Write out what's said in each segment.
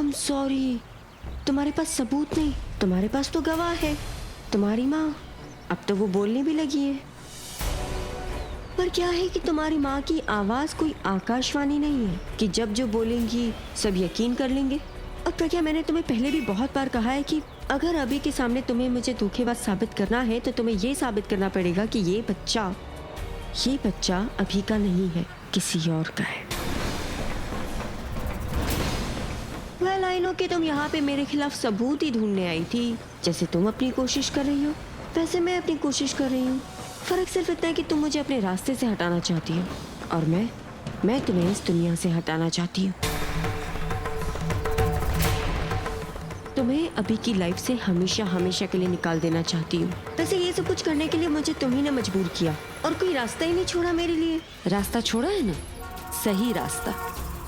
I'm sorry. तुम्हारे पास सबूत नहीं, तुम्हारे पास तो गवाह है, तुम्हारी माँ। अब तो वो बोलने भी लगी है। पर क्या है कि तुम्हारी माँ की आवाज कोई आकाशवाणी नहीं है कि जब जो बोलेंगी सब यकीन कर लेंगे। और प्रज्ञा, मैंने तुम्हें पहले भी बहुत बार कहा है कि अगर अभी के सामने तुम्हें मुझे धोखेबाज साबित करना है तो तुम्हें ये साबित करना पड़ेगा कि ये बच्चा अभी का नहीं है, किसी और का है। वेल आई नो कि तुम यहाँ पे मेरे खिलाफ सबूत ही ढूंढने आई थी। जैसे तुम अपनी कोशिश कर रही हो वैसे मैं अपनी कोशिश कर रही हूँ। फर्क सिर्फ इतना है कि तुम मुझे अपने रास्ते से हटाना चाहती हो और मैं तुम्हें इस दुनिया से हटाना चाहती हूँ। तुम्हें अभी की लाइफ से हमेशा के लिए निकाल देना चाहती हूँ। वैसे ये सब कुछ करने के लिए मुझे तुम्ही ने मजबूर किया और कोई रास्ता ही नहीं छोड़ा मेरे लिए। रास्ता छोड़ा है ना, सही रास्ता,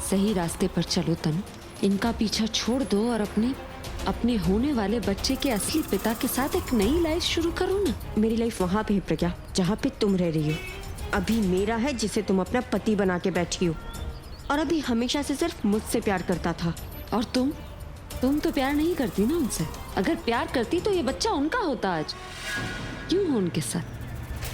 सही रास्ते पर चलो तनु। इनका पीछा छोड़ दो और अपने होने वाले बच्चे के असली पिता के साथ एक नई लाइफ शुरू करो ना। मेरी लाइफ वहाँ पे है प्रज्ञा, जहाँ पे तुम रह रही हो। अभी मेरा है जिसे तुम अपना पति बना के बैठी हो और अभी हमेशा से सिर्फ मुझसे प्यार करता था। और तुम तो प्यार नहीं करती ना उनसे। अगर प्यार करती तो ये बच्चा उनका होता आज। क्यों हो उनके साथ?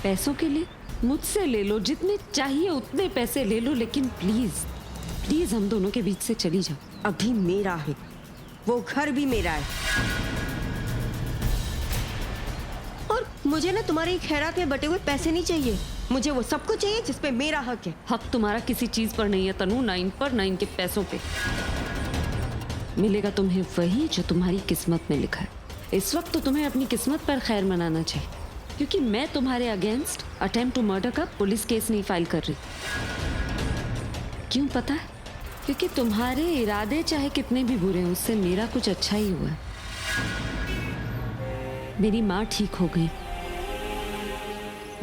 पैसों के लिए? मुझसे ले लो, जितने चाहिए उतने पैसे ले लो, लेकिन प्लीज हम दोनों के बीच से चली जाओ। अभी मेरा है, वो घर भी मेरा है। और मुझे ना तुम्हारी खैरात में बटे हुए पैसे नहीं चाहिए, मुझे वो सब कुछ चाहिए जिसपे मेरा हक है। हक तुम्हारा किसी चीज पर नहीं है तनु, ना इन पर ना इनके पैसों पे। मिलेगा तुम्हें वही जो तुम्हारी किस्मत में लिखा है। इस वक्त तो तुम्हें अपनी किस्मत पर खैर मनाना चाहिए, क्योंकि मैं तुम्हारे अगेंस्ट अटेम्प्ट टू मर्डर का पुलिस केस नहीं फाइल कर रही। क्यों पता है? क्योंकि तुम्हारे इरादे चाहे कितने भी बुरे हों, उससे मेरा कुछ अच्छा ही हुआ है। मेरी माँ ठीक हो गई,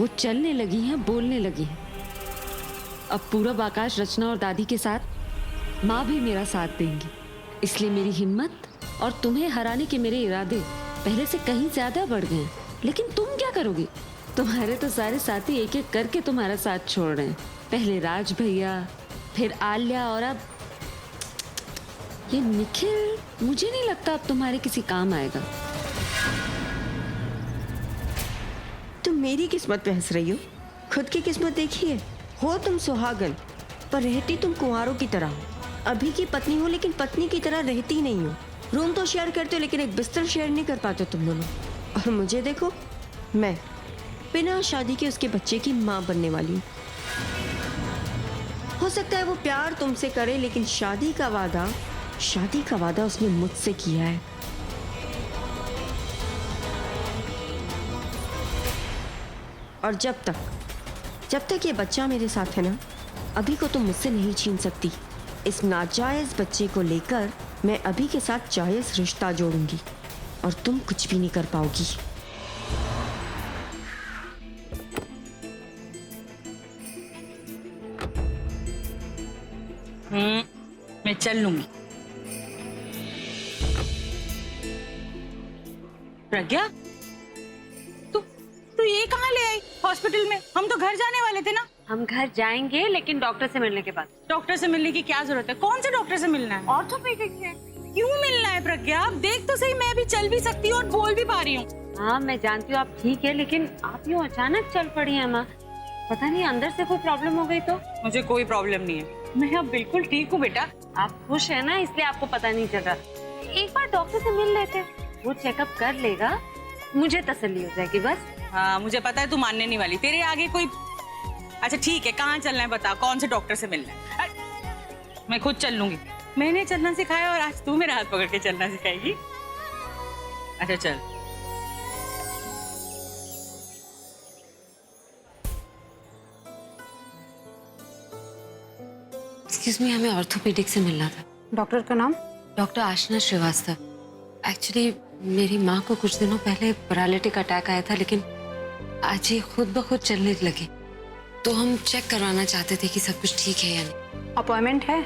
वो चलने लगी हैं, बोलने लगी हैं। अब पूरब, आकाश, रचना और दादी के साथ माँ भी मेरा साथ देंगी। इसलिए मेरी हिम्मत और तुम्हें हराने के मेरे इरादे पहले से कहीं ज्यादा बढ़ गए हैं। लेकिन तुम क्या करोगे? तुम्हारे तो सारे साथी एक एक करके तुम्हारा साथ छोड़ रहे हैं। पहले राज भैया, फिर आल्या, और अब ये निखिल। मुझे नहीं लगता अब तुम्हारे किसी काम आएगा। तुम मेरी किस्मत पे हंस रही हो, खुद की किस्मत देखिए। हो तुम सुहागन, पर रहती तुम कुंवारों की तरह हो। अभी की पत्नी हो लेकिन पत्नी की तरह रहती नहीं हो। रूम तो शेयर करते हो लेकिन एक बिस्तर शेयर नहीं कर पाते तुम दोनों। और मुझे देखो, मैं बिना शादी के उसके बच्चे की माँ बनने वाली हूँ। हो सकता है वो प्यार तुमसे करे, लेकिन शादी का वादा उसने मुझसे किया है। और जब तक ये बच्चा मेरे साथ है ना, अभी को तुम मुझसे नहीं छीन सकती। इस नाजायज बच्चे को लेकर मैं अभी के साथ जायज रिश्ता जोड़ूंगी और तुम कुछ भी नहीं कर पाओगी। मैं चल लूंगी। प्रज्ञा, तू ये कहाँ ले आई हॉस्पिटल में? हम तो घर जाने वाले थे ना। हम घर जाएंगे लेकिन डॉक्टर से मिलने के बाद। डॉक्टर से मिलने की क्या जरूरत है? कौन से डॉक्टर से मिलना है? ऑर्थोपेडिक से। क्यों मिलना है प्रज्ञा? आप देख तो सही, मैं अभी चल भी सकती हूँ और बोल भी पा रही हूँ। हाँ मैं जानती हूँ आप ठीक है, लेकिन आप यूँ अचानक चल पड़ी है माँ। पता नहीं अंदर से कोई प्रॉब्लम हो गई तो? मुझे कोई प्रॉब्लम नहीं है, मैं अब बिल्कुल ठीक हूँ बेटा। आप खुश है ना, इसलिए आपको पता नहीं चल रहा। एक बार डॉक्टर से मिल लेते, वो चेकअप कर लेगा, मुझे तसल्ली हो जाएगी बस। हाँ मुझे पता है तू मानने नहीं वाली, तेरे आगे कोई। अच्छा ठीक है, कहाँ चलना है बता, कौन से डॉक्टर से मिलना है? मैं खुद चल लूंगी। मैंने चलना सिखाया और आज तू मेरा हाथ पकड़ के चलना सिखाएगी? अच्छा चल। एक्सक्यूज मी, हमें ऑर्थोपेडिक से मिलना था। डॉक्टर का नाम? डॉक्टर आशना श्रीवास्तव। एक्चुअली मेरी माँ को कुछ दिनों पहले पैरालिटिक अटैक आया था, लेकिन आज ये खुद ब खुद चलने लगी, तो हम चेक करवाना चाहते थे कि सब कुछ ठीक है या नहीं। अपॉइंटमेंट है?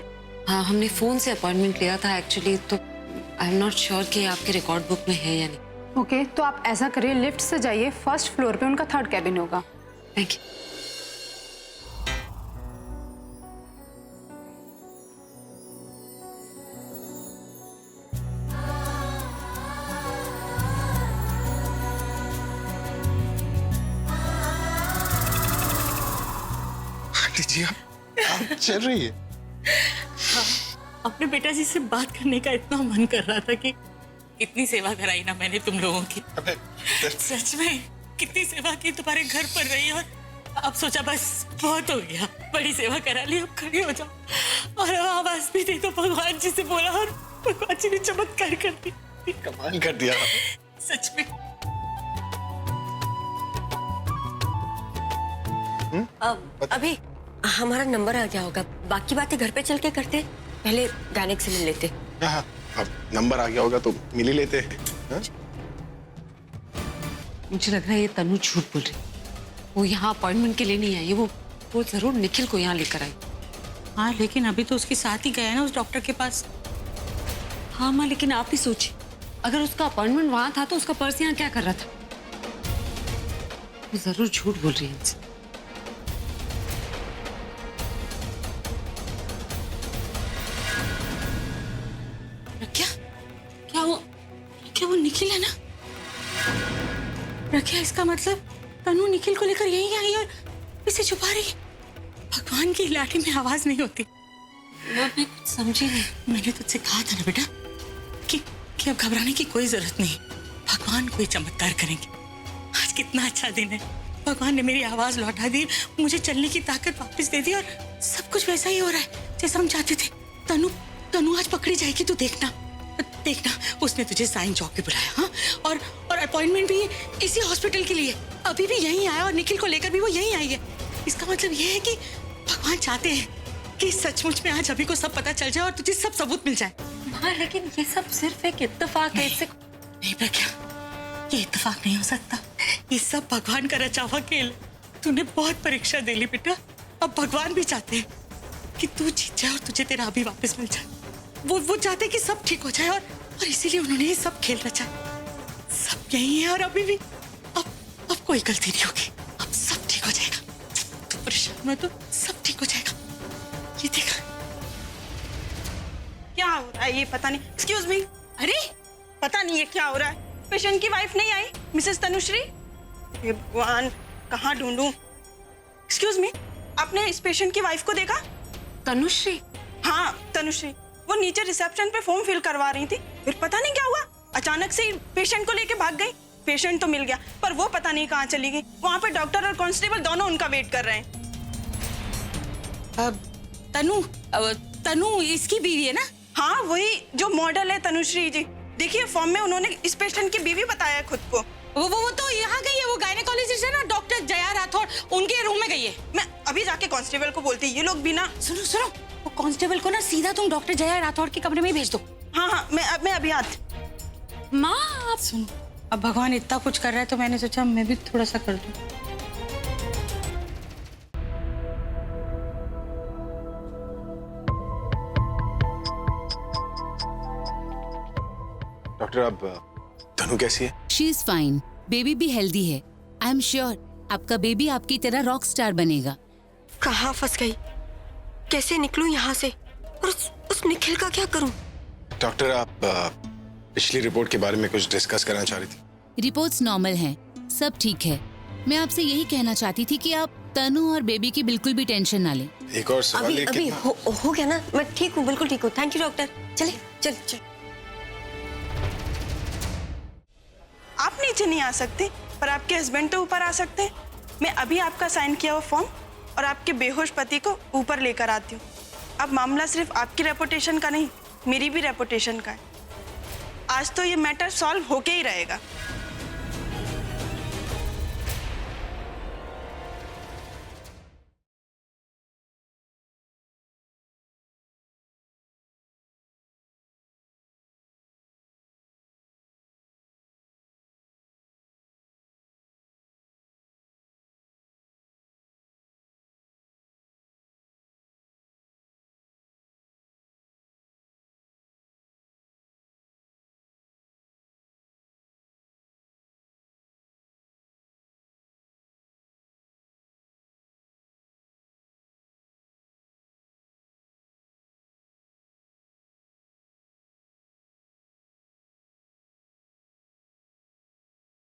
हाँ हमने फोन से अपॉइंटमेंट लिया था एक्चुअली, तो आई एम नॉट श्योर कि आपके रिकॉर्ड बुक में है या नहीं। ओके, तो आप ऐसा करिए, लिफ्ट से जाइए, फर्स्ट फ्लोर पे उनका 3rd कैबिन होगा। Thank you. दीजिए आप चल रही है। अपने बेटा जी से बात करने का इतना मन कर रहा था कि कितनी सेवा कराई ना मैंने तुम लोगों की। अबे सच में कितनी सेवा की, तुम्हारे घर पर रही और अब सोचा बस बहुत हो गया, बड़ी सेवा करा ली, अब खड़ी हो जाओ। और अब आवाज भी दी तो भगवान जी से बोला और भगवान जी ने चमत्कार कर दी। कमाल कर दिया। सच में। अभी हमारा नंबर आ गया होगा, बाकी बातें घर पे चल के करते, पहले गायनेक से मिल लेते। हाँ, अब नंबर आ गया होगा तो मिल ही लेते हैं। हाँ? मुझे लग रहा है ये तनु झूठ बोल रही। वो यहाँ अपॉइंटमेंट के लिए नहीं आई है, वो जरूर निखिल को यहाँ लेकर आई। हाँ लेकिन अभी तो उसके साथ ही गया ना उस डॉक्टर के पास। हाँ माँ, लेकिन आप ही सोचिए, अगर उसका अपॉइंटमेंट वहां था तो उसका पर्स यहाँ क्या कर रहा था? वो जरूर झूठ बोल रही है इनसे। क्या वो निखिल है ना? रखिया, इसका मतलब तनु निखिल को लेकर यहीं आई और इसे छुपा रही। भगवान की लाठी में आवाज नहीं होती। मैं कुछ समझी नहीं। मैंने तुझसे कहा था ना बेटा कि अब घबराने की कोई जरूरत नहीं, भगवान कोई चमत्कार करेंगे। आज कितना अच्छा दिन है, भगवान ने मेरी आवाज लौटा दी, मुझे चलने की ताकत वापस दे दी और सब कुछ वैसा ही हो रहा है जैसा हम चाहते थे। तनु आज पकड़ी जाएगी, तू देखना उसने तुझे साइन चौक पे बुलाया। हाँ, और अपॉइंटमेंट भी इसी हॉस्पिटल के लिए, अभी भी यहीं आया और निखिल को लेकर भी वो यहीं आई है। इसका मतलब ये है कि भगवान चाहते हैं कि सचमुच में आज अभी को सब पता चल जाए और तुझे सब सबूत मिल जाए। हाँ, लेकिन ये सब सिर्फ एक इत्तेफाक है। इससे नहीं प्रज्ञा, ये इत्तेफाक नहीं हो सकता, ये सब भगवान का रचा हुआ खेल। तूने बहुत परीक्षा दे ली बेटा, अब भगवान भी चाहते हैं कि तू जीत जाए और तुझे तेरा अभी वापस मिल जाए। वो चाहते कि सब ठीक हो जाए और इसीलिए उन्होंने ये सब खेल रचा। सब यही है और अभी भी अब कोई गलती नहीं होगी, अब सब ठीक हो जाएगा। तू परेशान मत हो, सब ठीक हो जाएगा। ये देखा क्या हो रहा है ये पता नहीं। एक्सक्यूज मी, अरे पता नहीं ये क्या हो रहा है। पेशेंट की वाइफ नहीं आई, मिसेस तनुश्री। हे भगवान, कहाँ ढूंढूं। एक्सक्यूज मी, आपने इस पेशेंट की वाइफ को देखा? तनुश्री? हाँ तनुश्री, वो नीचे रिसेप्शन पे फॉर्म फिल करवा रही थी, फिर पता नहीं क्या हुआ, अचानक से पेशेंट को लेके भाग गई। पेशेंट तो मिल गया पर वो पता नहीं कहाँ चली गई। वहाँ पे डॉक्टर और कांस्टेबल दोनों उनका वेट कर रहे हैं। तनु इसकी बीवी है ना? हाँ वही जो मॉडल है तनुश्री जी। देखिए फॉर्म में उन्होंने इस पेशेंट की बीवी बताया खुद को। वो तो यहाँ गई है, वो गायनेकोलॉजिस्ट है ना डॉक्टर जया राठौड़, उनके रूम में गई है। मैं अभी जाके कांस्टेबल को बोलती, ये लोग भी ना। सुनो, वो कांस्टेबल को ना सीधा तुम डॉक्टर जया राठौड़ के कमरे में भेज दो। हाँ मैं अभी आती। माँ आप सुनो, अब भगवान इतना कुछ कर रहा है तो मैंने सोचा मैं भी थोड़ा सा कर दूं। डॉक्टर अब तनु कैसी है? शी इज फाइन, बेबी भी हेल्दी है। आई एम श्योर आपका बेबी आपकी तरह रॉक स्टार बनेगा। कहाँ फंस गई, कैसे निकलूं यहाँ से, और उस निखिल का क्या करूं? डॉक्टर आप पिछली रिपोर्ट के बारे में कुछ डिस्कस करना चाह रही थी। रिपोर्ट्स नॉर्मल हैं, सब ठीक है। मैं आपसे यही कहना चाहती थी कि आप तनु और बेबी की बिल्कुल भी टेंशन ना लें। एक और सवाल है अभी हो गया ना, मैं ठीक हूँ, बिल्कुल ठीक हूँ। Thank you doctor. चल। आप नीचे नहीं आ सकते पर आपके हस्बैंड तो ऊपर आ सकते हैं। मैं अभी आपका साइन किया हुआ फॉर्म और आपके बेहोश पति को ऊपर लेकर आती हूँ। अब मामला सिर्फ आपकी रेपुटेशन का नहीं, मेरी भी रेपुटेशन का है। आज तो ये मैटर सॉल्व होके ही रहेगा।